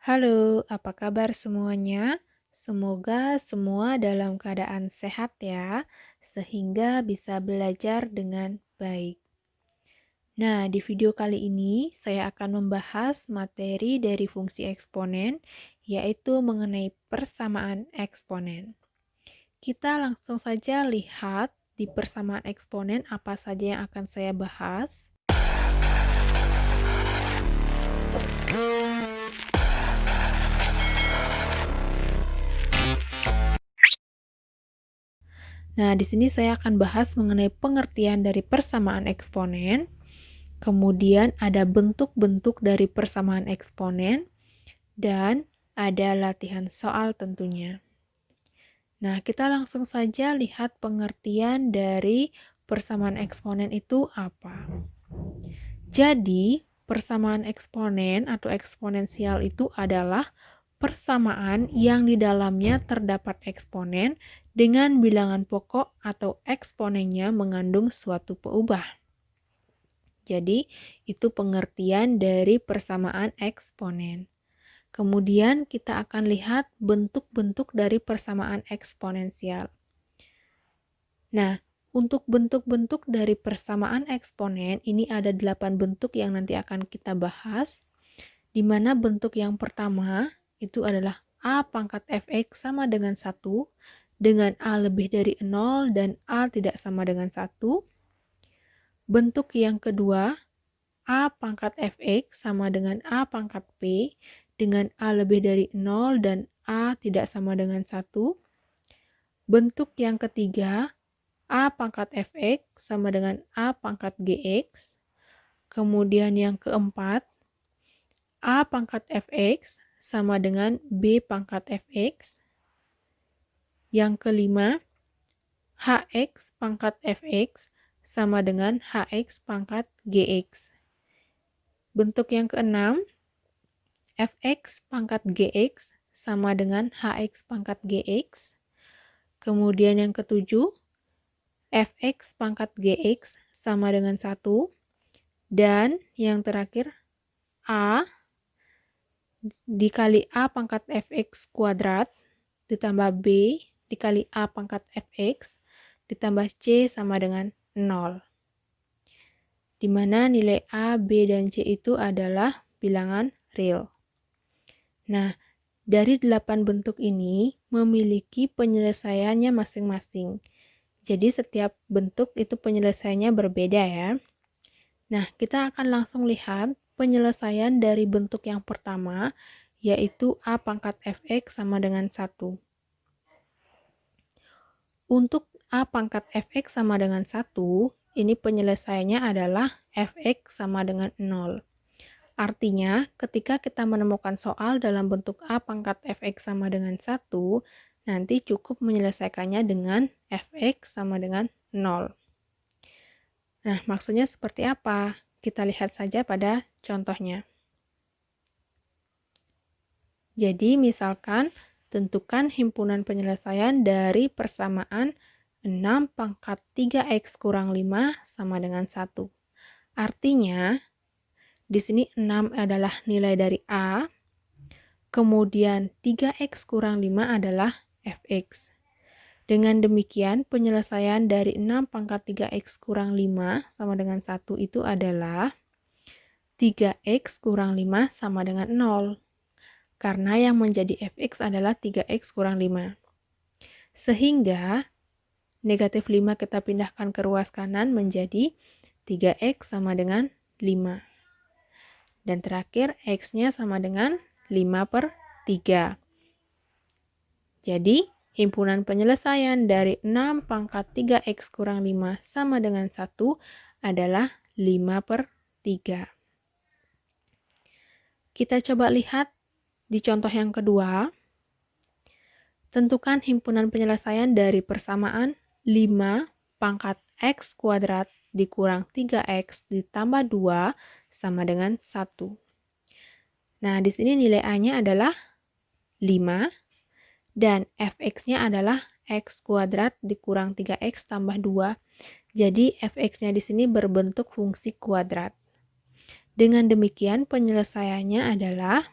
Halo, apa kabar semuanya? Semoga semua dalam keadaan sehat ya, sehingga bisa belajar dengan baik. Nah, di video kali ini saya akan membahas materi dari fungsi eksponen, yaitu mengenai persamaan eksponen. Kita langsung saja lihat di persamaan eksponen apa saja yang akan saya bahas. Nah, di sini saya akan bahas mengenai pengertian dari persamaan eksponen. Kemudian ada bentuk-bentuk dari persamaan eksponen, dan ada latihan soal tentunya. Nah, kita langsung saja lihat pengertian dari persamaan eksponen itu apa. Jadi, persamaan eksponen atau eksponensial itu adalah persamaan yang di dalamnya terdapat eksponen dengan bilangan pokok atau eksponennya mengandung suatu peubah. Jadi, itu pengertian dari persamaan eksponen. Kemudian kita akan lihat bentuk-bentuk dari persamaan eksponensial. Nah, untuk bentuk-bentuk dari persamaan eksponen, ini ada 8 bentuk yang nanti akan kita bahas, di mana bentuk yang pertama itu adalah A pangkat fx sama dengan 1, dengan A lebih dari 0 dan A tidak sama dengan 1. Bentuk yang kedua, A pangkat fx sama dengan A pangkat p, dengan A lebih dari 0 dan A tidak sama dengan 1. Bentuk yang ketiga, A pangkat fx sama dengan A pangkat gx. Kemudian yang keempat, A pangkat fx sama dengan B pangkat fx. Yang kelima, Hx pangkat fx sama dengan Hx pangkat gx. Bentuk yang keenam, Fx pangkat Gx sama dengan Hx pangkat Gx. Kemudian yang ketujuh, Fx pangkat Gx sama dengan 1. Dan yang terakhir, A dikali A pangkat Fx kuadrat ditambah B dikali A pangkat Fx ditambah C sama dengan 0. Di mana nilai A, B, dan C itu adalah bilangan real. Nah, dari 8 bentuk ini memiliki penyelesaiannya masing-masing. Jadi setiap bentuk itu penyelesaiannya berbeda ya. Nah, kita akan langsung lihat penyelesaian dari bentuk yang pertama, yaitu A pangkat fx sama dengan 1. Untuk A pangkat fx sama dengan 1, ini penyelesaiannya adalah fx sama dengan 0. Artinya, ketika kita menemukan soal dalam bentuk A pangkat fx sama dengan 1, nanti cukup menyelesaikannya dengan fx sama dengan 0. Nah, maksudnya seperti apa? Kita lihat saja pada contohnya. Jadi, misalkan, tentukan himpunan penyelesaian dari persamaan 6 pangkat 3x kurang 5 sama dengan 1. Artinya, di sini 6 adalah nilai dari A, kemudian 3x kurang 5 adalah fx. Dengan demikian, penyelesaian dari 6 pangkat 3x kurang 5 sama dengan 1 itu adalah 3x kurang 5 sama dengan 0. Karena yang menjadi fx adalah 3x kurang 5. Sehingga, negatif 5 kita pindahkan ke ruas kanan menjadi 3x sama dengan 5. Dan terakhir, x-nya sama dengan 5/3. Jadi, himpunan penyelesaian dari 6 pangkat 3x kurang 5 sama dengan 1 adalah 5/3. Kita coba lihat di contoh yang kedua. Tentukan himpunan penyelesaian dari persamaan 5 pangkat x kuadrat dikurang 3x ditambah 2 sama dengan 1. Nah, di sini nilai A-nya adalah 5 dan fx-nya adalah x kuadrat dikurang 3x tambah 2. Jadi fx-nya di sini berbentuk fungsi kuadrat. Dengan demikian penyelesaiannya adalah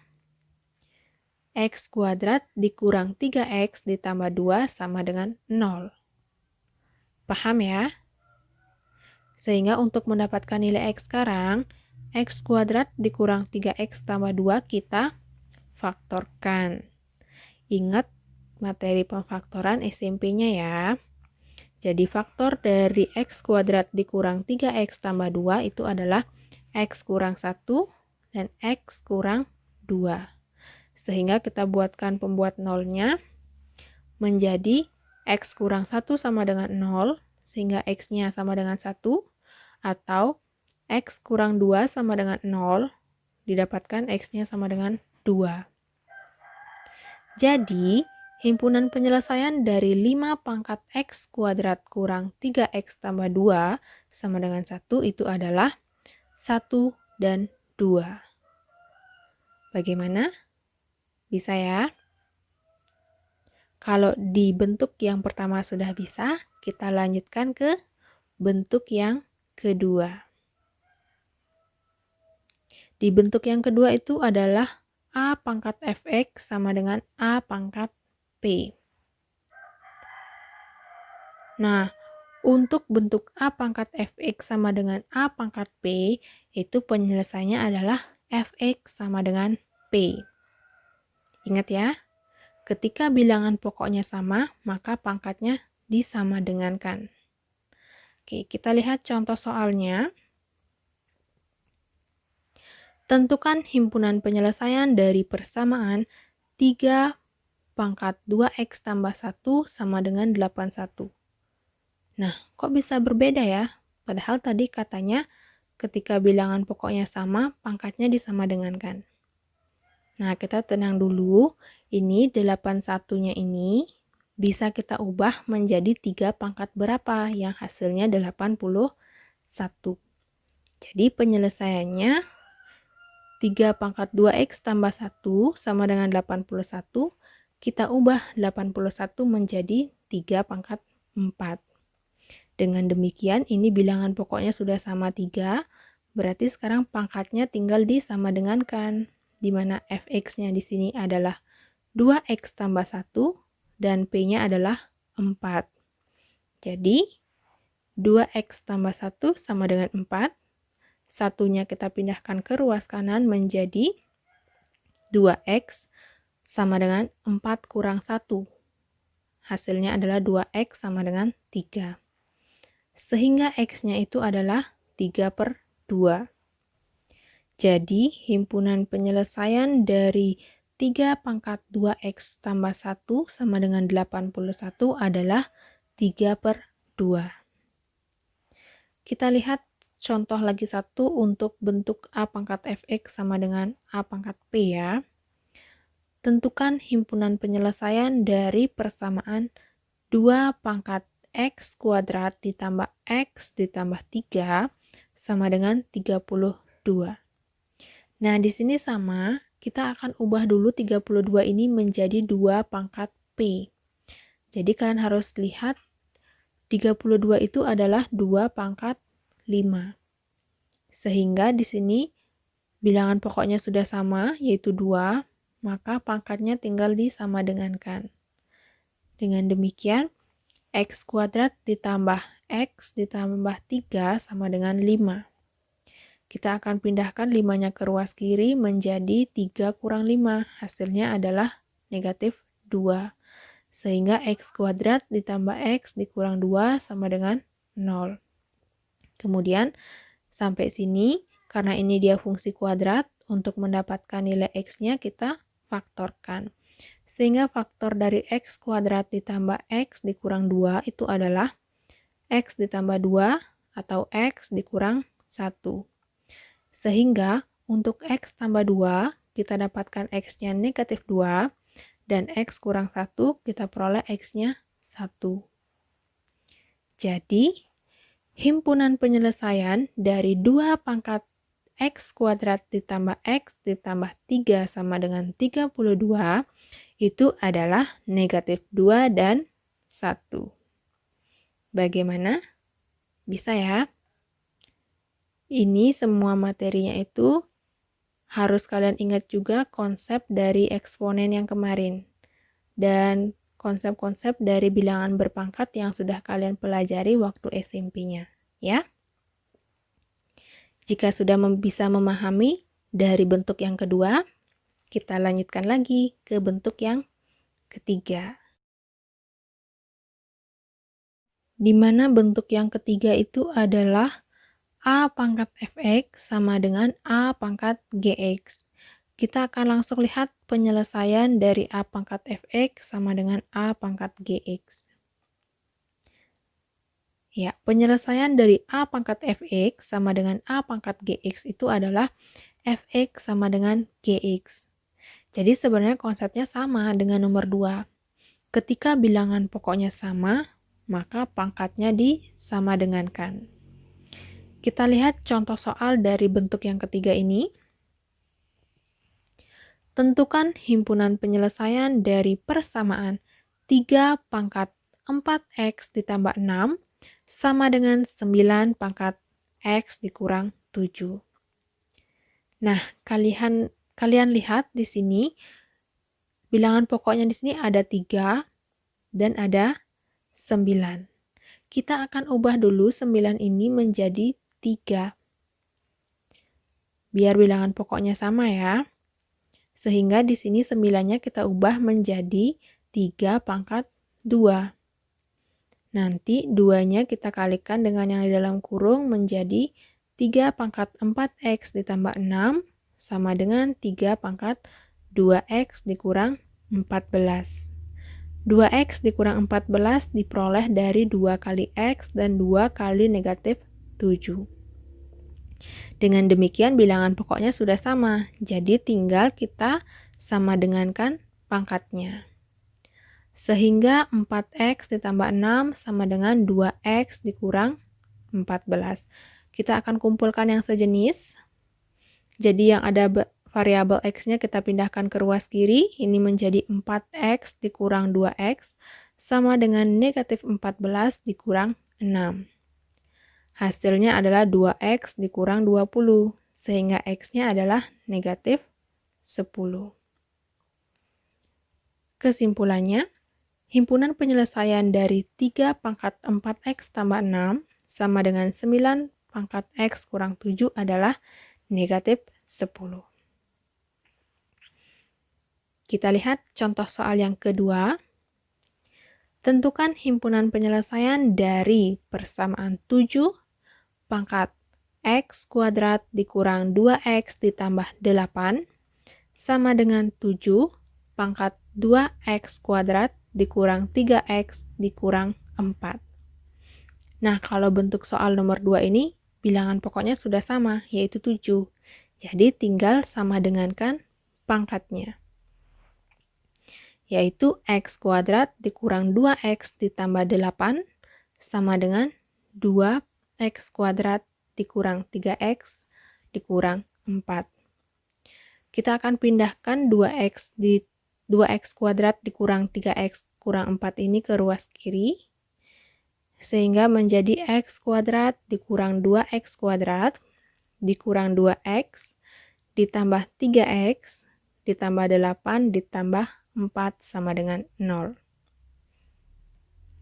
X kuadrat dikurang 3X ditambah 2 sama dengan 0. Paham ya? Sehingga untuk mendapatkan nilai X sekarang, X kuadrat dikurang 3X tambah 2 kita faktorkan. Ingat materi pemfaktoran SMP-nya ya. Jadi faktor dari X kuadrat dikurang 3X tambah 2 itu adalah X kurang 1 dan X kurang 2. Sehingga kita buatkan pembuat nolnya menjadi X kurang 1 sama dengan 0, sehingga X-nya sama dengan 1, atau X kurang 2 sama dengan 0, didapatkan X-nya sama dengan 2. Jadi, himpunan penyelesaian dari 5 pangkat X kuadrat kurang 3X tambah 2 sama dengan 1 itu adalah 1 dan 2. Bagaimana? Bisa ya? Kalau di bentuk yang pertama sudah bisa, kita lanjutkan ke bentuk yang kedua. Di bentuk yang kedua itu adalah A pangkat Fx sama dengan A pangkat P. Nah, untuk bentuk A pangkat Fx sama dengan A pangkat P, itu penyelesaiannya adalah Fx sama dengan P. Ingat ya, ketika bilangan pokoknya sama, maka pangkatnya disamadengankan. Oke, kita lihat contoh soalnya. Tentukan himpunan penyelesaian dari persamaan 3 pangkat 2x tambah 1 sama dengan 81. Nah, kok bisa berbeda ya? Padahal tadi katanya ketika bilangan pokoknya sama, pangkatnya disamadengankan. Nah, kita tenang dulu. Ini 81-nya ini bisa kita ubah menjadi 3 pangkat berapa yang hasilnya 81. Jadi penyelesaiannya 3 pangkat 2x tambah 1 sama dengan 81, kita ubah 81 menjadi 3 pangkat 4. Dengan demikian, ini bilangan pokoknya sudah sama 3, berarti sekarang pangkatnya tinggal disamadengankan, di mana fx-nya di sini adalah 2x tambah 1, dan p-nya adalah 4. Jadi, 2x tambah 1 sama dengan 4, satunya kita pindahkan ke ruas kanan menjadi 2x sama dengan 4 kurang 1. Hasilnya adalah 2x sama dengan 3. Sehingga x-nya itu adalah 3/2. Jadi, himpunan penyelesaian dari 3 pangkat 2x tambah 1 sama dengan 81 adalah 3/2. Kita lihat contoh lagi satu untuk bentuk A pangkat Fx sama dengan A pangkat P ya. Tentukan himpunan penyelesaian dari persamaan 2 pangkat X kuadrat ditambah X ditambah 3 sama dengan 32. Nah, di sini sama, kita akan ubah dulu 32 ini menjadi 2 pangkat P. Jadi kalian harus lihat 32 itu adalah 2 pangkat 5. Sehingga di sini bilangan pokoknya sudah sama, yaitu 2, maka pangkatnya tinggal disamadengankan. Dengan demikian, x kuadrat ditambah x ditambah 3 sama dengan 5. Kita akan pindahkan 5-nya ke ruas kiri menjadi 3 kurang 5. Hasilnya adalah negatif 2. Sehingga x kuadrat ditambah x dikurang 2 sama dengan 0. Kemudian, sampai sini, karena ini dia fungsi kuadrat, untuk mendapatkan nilai x-nya kita faktorkan. Sehingga faktor dari x kuadrat ditambah x dikurang 2 itu adalah x ditambah 2 atau x dikurang 1. Sehingga untuk x tambah 2, kita dapatkan x-nya negatif 2, dan x kurang 1, kita peroleh x-nya 1. Jadi, himpunan penyelesaian dari 2 pangkat x kuadrat ditambah x ditambah 3 sama dengan 32 itu adalah negatif 2 dan 1. Bagaimana? Bisa ya? Ini semua materinya itu harus kalian ingat juga konsep dari eksponen yang kemarin dan konsep-konsep dari bilangan berpangkat yang sudah kalian pelajari waktu SMP-nya, ya. Jika sudah bisa memahami dari bentuk yang kedua, kita lanjutkan lagi ke bentuk yang ketiga. Di mana bentuk yang ketiga itu adalah A pangkat fx sama dengan A pangkat gx. Kita akan langsung lihat penyelesaian dari A pangkat fx sama dengan A pangkat gx. Ya, penyelesaian dari A pangkat fx sama dengan A pangkat gx itu adalah fx sama dengan gx. Jadi sebenarnya konsepnya sama dengan nomor 2. Ketika bilangan pokoknya sama, maka pangkatnya disama dengankan. Kita lihat contoh soal dari bentuk yang ketiga ini. Tentukan himpunan penyelesaian dari persamaan 3 pangkat 4x ditambah 6 sama dengan 9 pangkat x dikurang 7. Nah, kalian lihat di sini bilangan pokoknya di sini ada 3 dan ada 9. Kita akan ubah dulu 9 ini menjadi 3. Biar bilangan pokoknya sama ya. Sehingga di sini 9-nya kita ubah menjadi 3 pangkat 2. Nanti 2-nya kita kalikan dengan yang di dalam kurung menjadi 3 pangkat 4x ditambah 6 sama dengan 3 pangkat 2x dikurang 14. 2x dikurang 14 diperoleh dari 2 kali x dan 2 kali negatif 7. Dengan demikian bilangan pokoknya sudah sama, jadi tinggal kita sama dengankan pangkatnya. Sehingga 4x ditambah 6 sama dengan 2x dikurang 14. Kita akan kumpulkan yang sejenis. Jadi yang ada variabel x-nya kita pindahkan ke ruas kiri, ini menjadi 4x dikurang 2x sama dengan negatif 14 dikurang 6. Hasilnya adalah 2x dikurang 20, sehingga x-nya adalah negatif 10. Kesimpulannya, himpunan penyelesaian dari 3 pangkat 4x tambah 6 sama dengan 9 pangkat x kurang 7 adalah negatif 10. Kita lihat contoh soal yang kedua. Tentukan himpunan penyelesaian dari persamaan 7 pangkat x kuadrat dikurang 2x ditambah 8 sama dengan 7 pangkat 2x kuadrat dikurang 3x dikurang 4. Nah, kalau bentuk soal nomor 2 ini, bilangan pokoknya sudah sama, yaitu 7. Jadi tinggal sama dengankan pangkatnya, yaitu x kuadrat dikurang 2x ditambah 8 sama dengan 2x kuadrat dikurang 3x dikurang 4. Kita akan pindahkan 2x kuadrat dikurang 3x kurang 4 ini ke ruas kiri, sehingga menjadi x kuadrat dikurang 2x kuadrat dikurang 2x ditambah 3x ditambah 8 ditambah 4 sama dengan 0.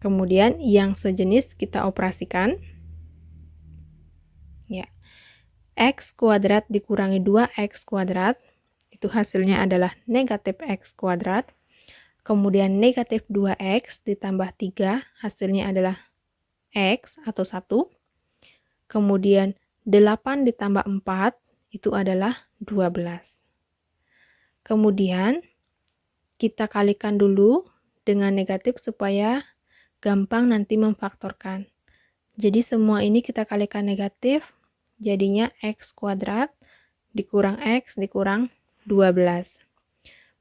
Kemudian yang sejenis kita operasikan. Ya. X kuadrat dikurangi 2x kuadrat, itu hasilnya adalah negatif x kuadrat. Kemudian negatif 2x ditambah 3, hasilnya adalah x atau 1. Kemudian 8 ditambah 4, itu adalah 12. Kemudian kita kalikan dulu dengan negatif supaya gampang nanti memfaktorkan. Jadi semua ini kita kalikan negatif, jadinya x kuadrat dikurang x dikurang 12.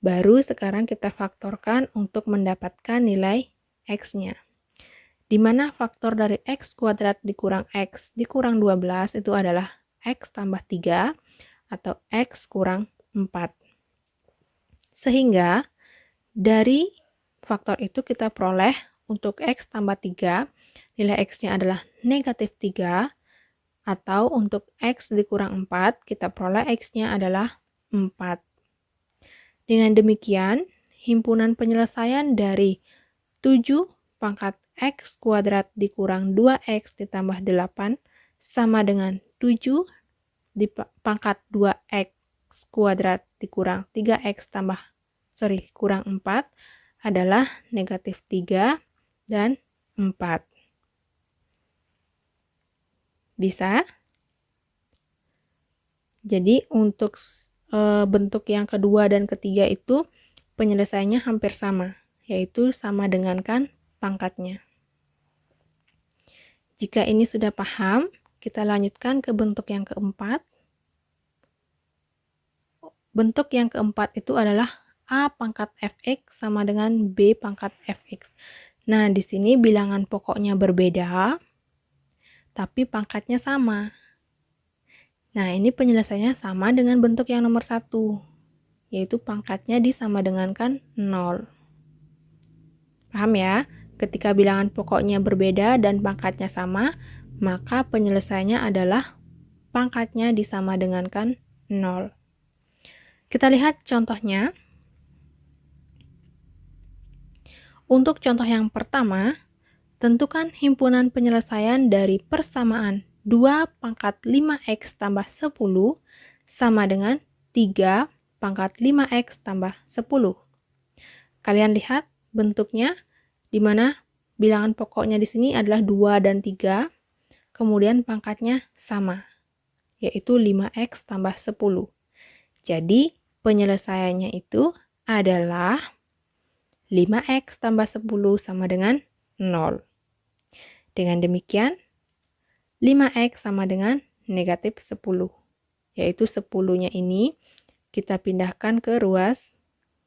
Baru sekarang kita faktorkan untuk mendapatkan nilai x-nya. Di mana faktor dari x kuadrat dikurang x dikurang 12 itu adalah x tambah 3 atau x kurang 4. Sehingga dari faktor itu kita peroleh untuk x tambah 3, nilai x-nya adalah negatif 3, atau untuk x dikurang 4, kita peroleh x-nya adalah 4. Dengan demikian, himpunan penyelesaian dari 7 pangkat X kuadrat dikurang 2X ditambah 8 sama dengan 7 pangkat 2X kuadrat dikurang 3X kurang 4 adalah negatif 3 dan 4. Bisa? Jadi untuk bentuk yang kedua dan ketiga itu penyelesaiannya hampir sama, yaitu sama dengan kan pangkatnya. Jika ini sudah paham, kita lanjutkan ke bentuk yang keempat. Bentuk yang keempat itu adalah A pangkat fx sama dengan B pangkat fx. Nah, di sini bilangan pokoknya berbeda, tapi pangkatnya sama. Nah, ini penyelesaiannya sama dengan bentuk yang nomor 1, yaitu pangkatnya disama dengankan 0. Paham ya? Ketika bilangan pokoknya berbeda dan pangkatnya sama, maka penyelesaiannya adalah pangkatnya disama dengankan 0. Kita lihat contohnya. Untuk contoh yang pertama, tentukan himpunan penyelesaian dari persamaan 2 pangkat 5x tambah 10 sama dengan 3 pangkat 5x tambah 10. Kalian lihat bentuknya, di mana bilangan pokoknya di sini adalah 2 dan 3, kemudian pangkatnya sama, yaitu 5x tambah 10. Jadi, penyelesaiannya itu adalah 5x tambah 10 sama dengan 0. Dengan demikian, 5x sama dengan negatif 10, yaitu 10-nya ini kita pindahkan ke ruas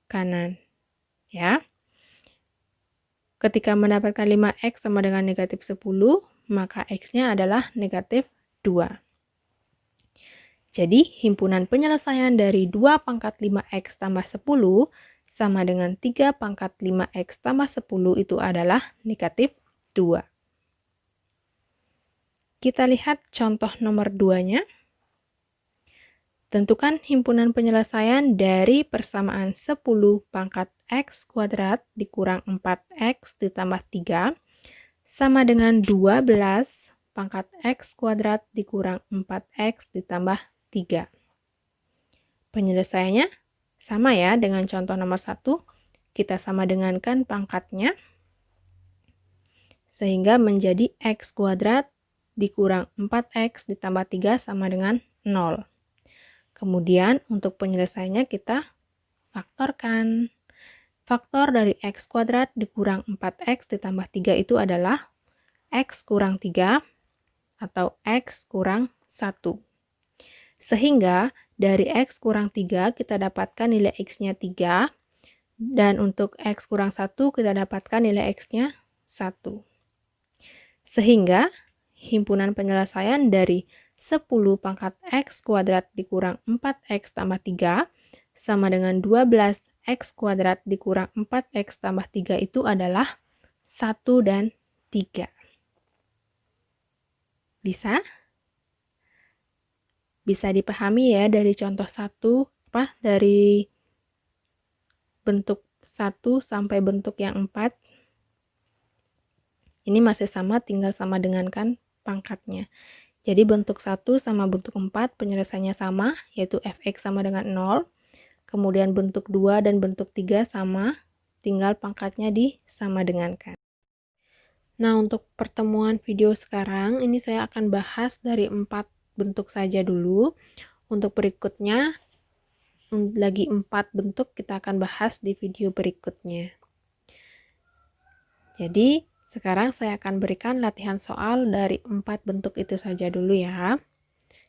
kanan. Ya. Ketika mendapatkan 5x sama dengan negatif 10, maka x-nya adalah negatif 2. Jadi, himpunan penyelesaian dari 2 pangkat 5x tambah 10 sama dengan 3 pangkat 5x tambah 10 itu adalah negatif 2. Kita lihat contoh nomor 2-nya. Tentukan himpunan penyelesaian dari persamaan 10 pangkat x kuadrat dikurang 4x ditambah 3 sama dengan 12 pangkat x kuadrat dikurang 4x ditambah 3. Penyelesaiannya sama ya dengan contoh nomor 1. Kita sama dengankan pangkatnya sehingga menjadi x kuadrat dikurang 4x ditambah 3 sama dengan 0. Kemudian untuk penyelesaiannya kita faktorkan. Faktor dari x kuadrat dikurang 4x ditambah 3 itu adalah x kurang 3 atau x kurang 1. Sehingga dari x kurang 3 kita dapatkan nilai x-nya 3, dan untuk x kurang 1 kita dapatkan nilai x-nya 1. Sehingga himpunan penyelesaian dari 10 pangkat x kuadrat dikurang 4x tambah 3 sama dengan 12x kuadrat dikurang 4x tambah 3 itu adalah 1 dan 3. Bisa? Bisa dipahami ya dari contoh 1, dari bentuk 1 sampai bentuk yang 4. Ini masih sama, tinggal sama dengankan pangkatnya. Jadi bentuk 1 sama bentuk 4 penyelesaiannya sama, yaitu fx sama dengan 0. Kemudian bentuk 2 dan bentuk 3 sama, tinggal pangkatnya disama dengankan. Nah, untuk pertemuan video sekarang, ini saya akan bahas dari 4 bentuk saja dulu. Untuk berikutnya, lagi 4 bentuk kita akan bahas di video berikutnya. Jadi, sekarang saya akan berikan latihan soal dari 4 bentuk itu saja dulu ya.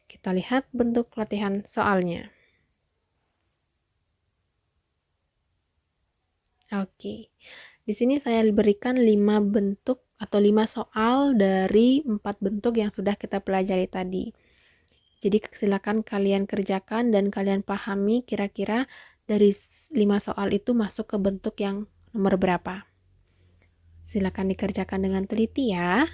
Kita lihat bentuk latihan soalnya. Oke. Di sini saya berikan 5 bentuk atau 5 soal dari 4 bentuk yang sudah kita pelajari tadi. Jadi silakan kalian kerjakan dan kalian pahami kira-kira dari 5 soal itu masuk ke bentuk yang nomor berapa. Silakan dikerjakan dengan teliti ya.